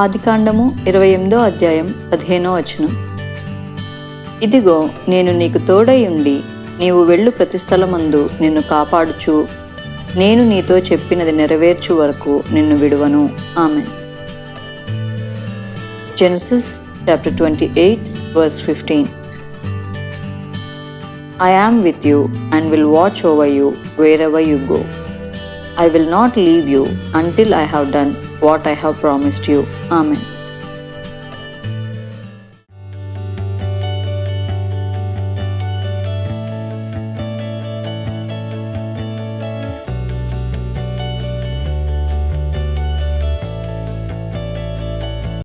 ఆదికాండము 28వ అధ్యాయం 15వ వచనం. ఇదిగో నేను నీకు తోడై ఉండి నీవు వెళ్ళు ప్రతి స్థలమందు నిన్ను కాపాడుచు నేను నీతో చెప్పినది నెరవేర్చు వరకు నిన్ను విడువను. ఆమేన్. Genesis chapter 28 verse 15. I am with you and will watch over you wherever you go. I will not leave you until I have done what I have promised you. Amen.